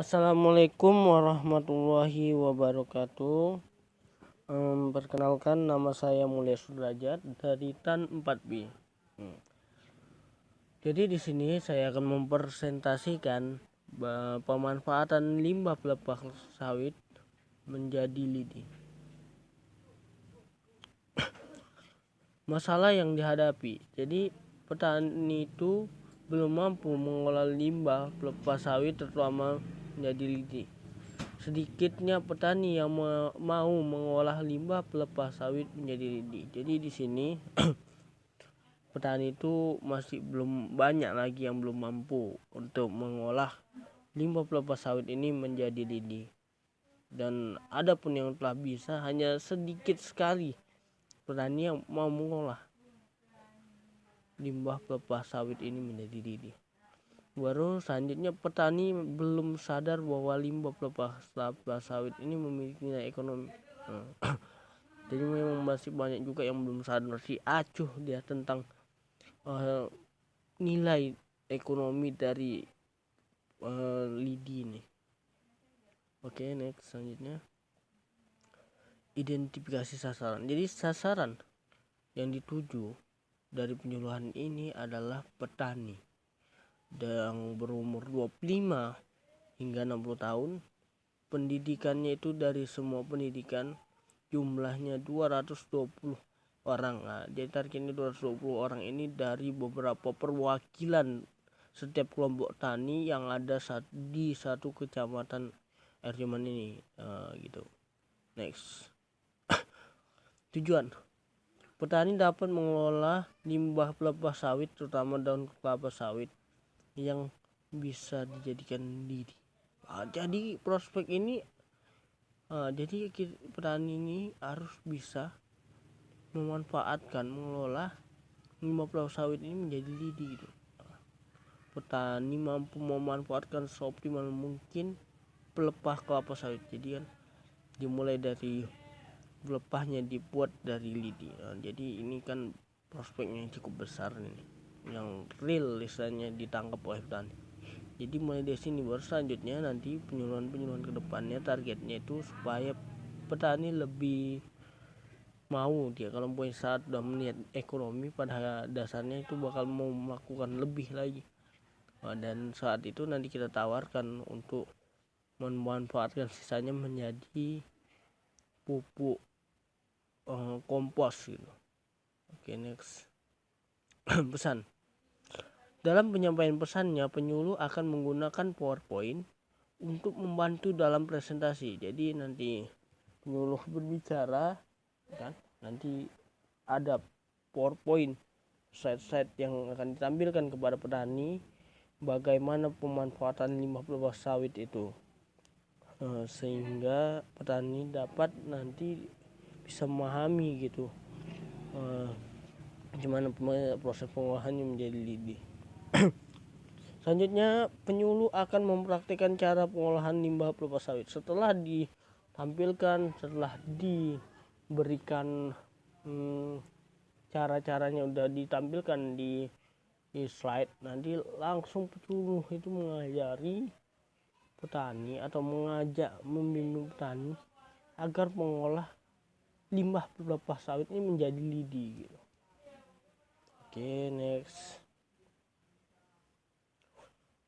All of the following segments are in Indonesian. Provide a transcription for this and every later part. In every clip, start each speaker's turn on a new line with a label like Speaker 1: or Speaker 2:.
Speaker 1: Assalamualaikum warahmatullahi wabarakatuh. Perkenalkan, nama saya Mulia Sudrajat dari TAN 4B. Jadi di sini saya akan mempresentasikan pemanfaatan limbah pelepah sawit menjadi lidi. Masalah yang dihadapi. Jadi petani itu belum mampu mengolah limbah pelepah sawit terutama menjadi lidi. Sedikitnya petani yang mau mengolah limbah pelepah sawit menjadi lidi. Jadi di sini petani itu masih belum banyak lagi yang belum mampu untuk mengolah limbah pelepah sawit ini menjadi lidi. Dan ada pun yang telah bisa, hanya sedikit sekali petani yang mau mengolah limbah pelepah sawit ini menjadi lidi. Baru selanjutnya petani belum sadar bahwa limbah pelepah sawit ini memiliki nilai ekonomi. Jadi memang masih banyak juga yang belum sadar, si acuh dia tentang nilai ekonomi dari lidi ini. Oke, next selanjutnya identifikasi sasaran. Jadi sasaran yang dituju dari penyuluhan ini adalah petani yang berumur 25 hingga 60 tahun. Pendidikannya itu dari semua pendidikan, jumlahnya 220 orang. Nah, jadi targetnya 220 orang ini dari beberapa perwakilan setiap kelompok tani yang ada di satu kecamatan Erjuman ini. Gitu. Next. Tujuan petani dapat mengelola limbah pelepah sawit, terutama daun kelapa sawit, yang bisa dijadikan lidi. Jadi prospek ini, jadi petani ini harus bisa memanfaatkan, mengelola limbah pelepah sawit ini menjadi lidi gitu. Petani mampu memanfaatkan seoptimal mungkin pelepah kelapa sawit. Jadi kan dimulai dari pelepahnya dibuat dari lidi. Jadi ini kan prospeknya cukup besar nih, yang real istilahnya ditangkap oleh petani. Jadi mulai dari sini baru selanjutnya nanti penyuluhan ke depannya, targetnya itu supaya petani lebih mau, dia kalau punya saat udah melihat ekonomi pada dasarnya itu bakal mau melakukan lebih lagi. Dan saat itu nanti kita tawarkan untuk memanfaatkan sisanya menjadi pupuk kompos gitu. Oke, next. Pesan. Dalam penyampaian pesannya, penyuluh akan menggunakan PowerPoint untuk membantu dalam presentasi. Jadi nanti penyuluh berbicara kan, nanti ada PowerPoint slide-slide yang akan ditampilkan kepada petani bagaimana pemanfaatan limbah pelepah sawit itu, sehingga petani dapat nanti bisa memahami gitu gimana proses pengolahannya menjadi lidi. Selanjutnya penyuluh akan mempraktikkan cara pengolahan limbah pelepah sawit. Setelah ditampilkan, setelah diberikan cara-caranya udah ditampilkan di slide, nanti langsung penyuluh itu mengajari petani atau mengajak membimbing petani agar mengolah limbah pelepah sawit ini menjadi lidi gitu. Oke, next.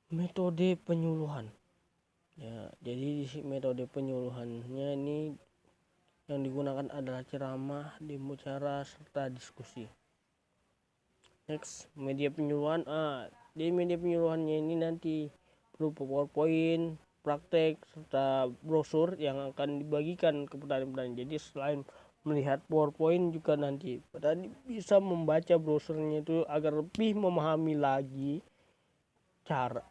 Speaker 1: Metode penyuluhan. Ya, jadi metode penyuluhannya ini yang digunakan adalah ceramah, demo cara, serta diskusi. Next, media penyuluhan. Di media penyuluhannya ini nanti berupa PowerPoint, praktek, serta brosur yang akan dibagikan ke petani-petani. Jadi selain melihat PowerPoint juga nanti petani bisa membaca brosurnya itu agar lebih memahami lagi cara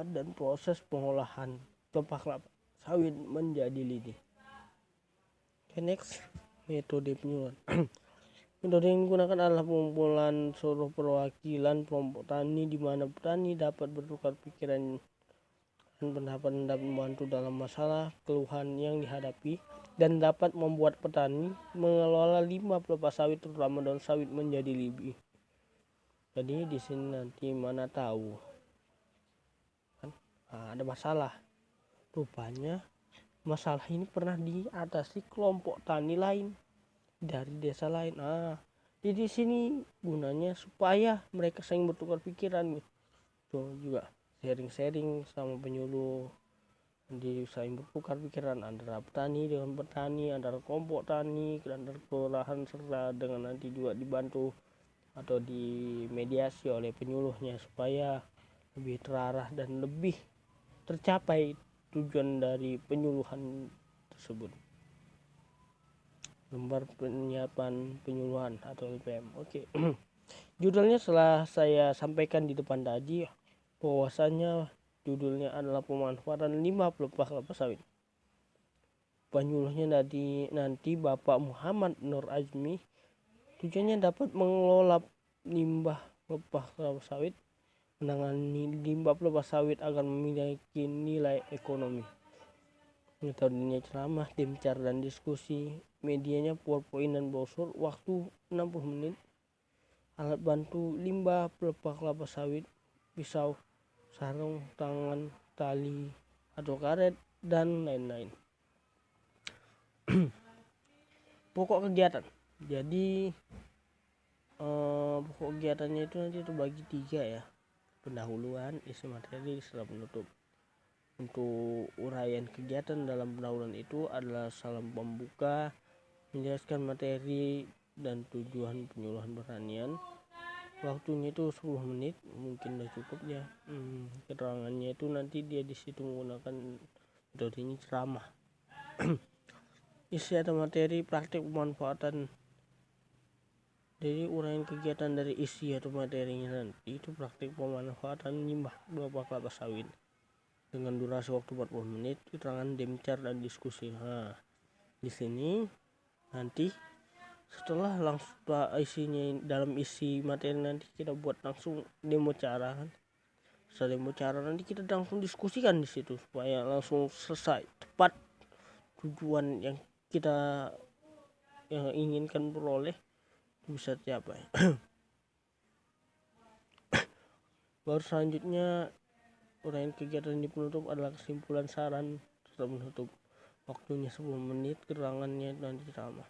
Speaker 1: dan proses pengolahan pelepah kelapa sawit menjadi lidi. Okay, next, metode penyuluhan. Metode yang digunakan adalah pengumpulan seluruh perwakilan kelompok tani, di mana petani dapat bertukar pikiran dan pendapat membantu dalam masalah keluhan yang dihadapi, dan dapat membuat petani mengelola limbah pelepah sawit terutama daun sawit menjadi lidi. Jadi di sini nanti mana tahu kan ada masalah Rupanya masalah ini pernah diatasi kelompok tani lain dari desa lain. Jadi sini gunanya supaya mereka saling bertukar pikiran gitu. Tuh juga sharing-sharing sama penyuluh, di saling bertukar pikiran antara petani dengan petani, antara kelompok tani, antara kelurahan, serta dengan nanti juga dibantu atau dimediasi oleh penyuluhnya supaya lebih terarah dan lebih tercapai tujuan dari penyuluhan tersebut. Lembar penyiapan penyuluhan atau LPM. Oke. Judulnya setelah saya sampaikan di depan tadi, bahwasanya judulnya adalah pemanfaatan limbah pelepah kelapa sawit. Penyuluhnya nanti Bapak Muhammad Nur Azmi. Tujuannya dapat mengelola limbah pelepah kelapa sawit, menangani limbah pelepah sawit agar memiliki nilai ekonomi. Metodenya ceramah, dimcar dan diskusi. Medianya PowerPoint dan brosur. Waktu 60 menit. Alat bantu limbah pelepah kelapa sawit, pisau, sarung tangan, tali atau karet, dan lain-lain. Pokok kegiatan. Jadi pokok kegiatannya itu nanti terbagi 3 ya. Pendahuluan, isi materi, serta penutup. Untuk uraian kegiatan dalam pendahuluan itu adalah salam pembuka, menjelaskan materi dan tujuan penyuluhan pertanian. Waktunya itu 10 menit, mungkin udah cukup ya. Keterangannya itu nanti dia di situ menggunakan metode ini ceramah. Isi atau materi praktik pemanfaatan. Jadi uraian kegiatan dari isi atau materinya nanti itu praktik pemanfaatan limbah pelepah kelapa sawit dengan durasi waktu 40 menit, keterangan, demcar dan diskusi. Di sini nanti setelah langsung isinya dalam isi materi nanti kita buat langsung demo cara kan. Setelah demo cara nanti kita langsung diskusikan di situ supaya langsung selesai tepat tujuan yang kita inginkan peroleh bisa tercapai. Baru selanjutnya uraian kegiatan di penutup adalah kesimpulan, saran, serta menutup. Waktunya 10 menit, keterangannya nanti sama.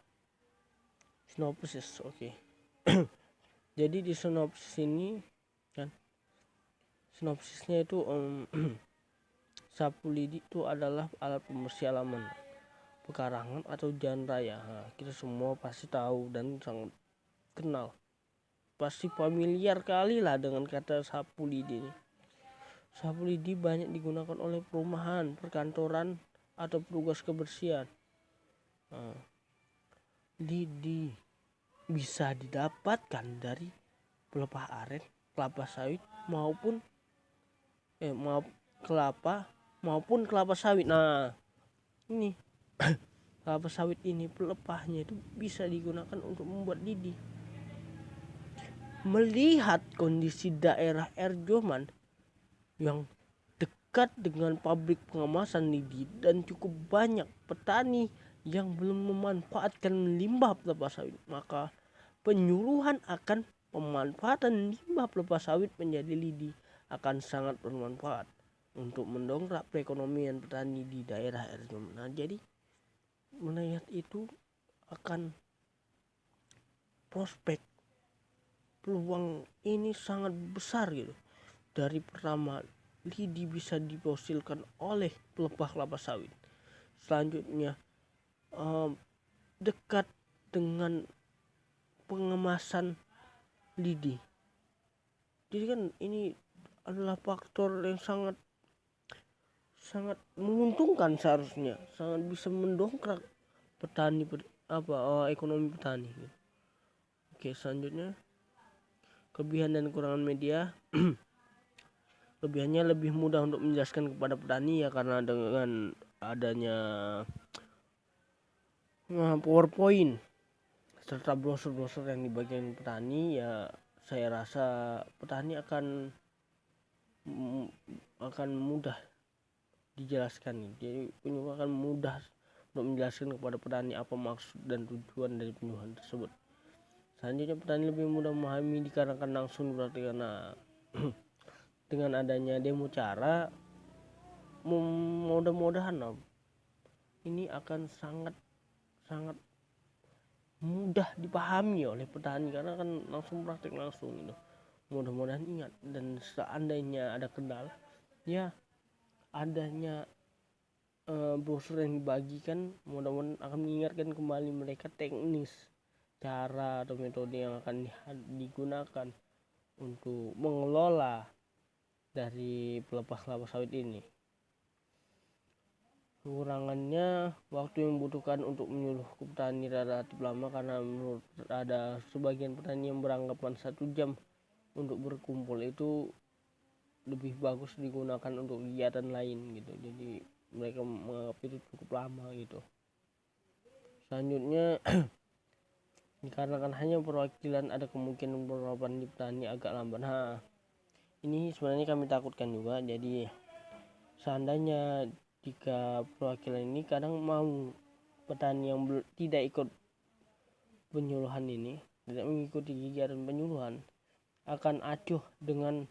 Speaker 1: Sinopsis, oke. Jadi di sinopsis ini kan, sinopsisnya itu sapu lidi itu adalah alat pembersih halaman, pekarangan atau jalan raya. Kita semua pasti tahu dan sangat kenal, pasti familiar kali lah dengan kata sapu lidi ini. Sapu lidi banyak digunakan oleh perumahan, perkantoran, atau petugas kebersihan. Lidi bisa didapatkan dari pelepah aren, kelapa sawit maupun kelapa sawit. Nah, ini kelapa sawit ini pelepahnya itu bisa digunakan untuk membuat lidi. Melihat kondisi daerah Erjoman yang dekat dengan pabrik pengemasan lidi dan cukup banyak petani yang belum memanfaatkan limbah pelepah sawit, maka penyuluhan akan pemanfaatan limbah pelepah sawit menjadi lidi akan sangat bermanfaat untuk mendongkrak perekonomian petani di daerah Erjoman. Nah, jadi melihat itu akan prospek peluang ini sangat besar gitu. Dari pertama, lidi bisa dihasilkan oleh pelepah kelapa sawit. Selanjutnya dekat dengan pengemasan lidi. Jadi kan ini adalah faktor yang sangat menguntungkan, seharusnya sangat bisa mendongkrak petani ekonomi petani. Oke, selanjutnya kelebihan dan kekurangan media. Kelebihannya lebih mudah untuk menjelaskan kepada petani ya, karena dengan adanya PowerPoint serta brosur-brosur yang dibagikan petani, ya saya rasa petani akan mudah dijelaskan. Jadi penyuluh akan mudah untuk menjelaskan kepada petani apa maksud dan tujuan dari penyuluhan tersebut. Selanjutnya petani lebih mudah memahami dikarenakan langsung dipraktikkan. Dengan adanya demo cara mudah-mudahan ini akan sangat mudah dipahami oleh petani karena kan langsung praktek langsung gitu. Mudah-mudahan ingat, dan seandainya ada kendala ya, adanya brosur yang dibagikan mudah-mudahan akan mengingatkan kembali mereka teknis cara atau metode yang akan digunakan untuk mengelola dari pelepas kelapa sawit ini. Kekurangannya, waktu yang membutuhkan untuk menyuluh ke petani relatif lama karena menurut ada sebagian petani yang beranggapan 1 jam untuk berkumpul itu lebih bagus digunakan untuk kegiatan lain gitu, jadi mereka menganggap itu cukup lama gitu. Selanjutnya dikarenakan hanya perwakilan ada kemungkinan penerapan di petani agak lambat. Nah, ini sebenarnya kami takutkan juga. Jadi seandainya jika perwakilan ini kadang mau petani yang tidak ikut penyuluhan ini, tidak mengikuti kegiatan penyuluhan, akan acuh dengan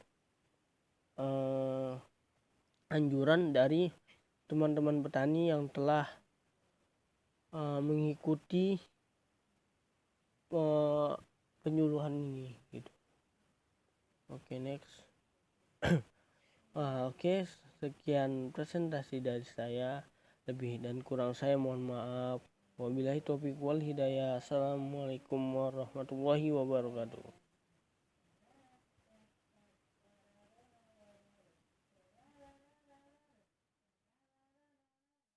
Speaker 1: anjuran dari teman-teman petani yang telah mengikuti penyuluhan ini gitu. Oke, next. Oke, sekian presentasi dari saya. Lebih dan kurang saya mohon maaf. Wabillahi taufiq wal hidayah. Assalamualaikum warahmatullahi wabarakatuh.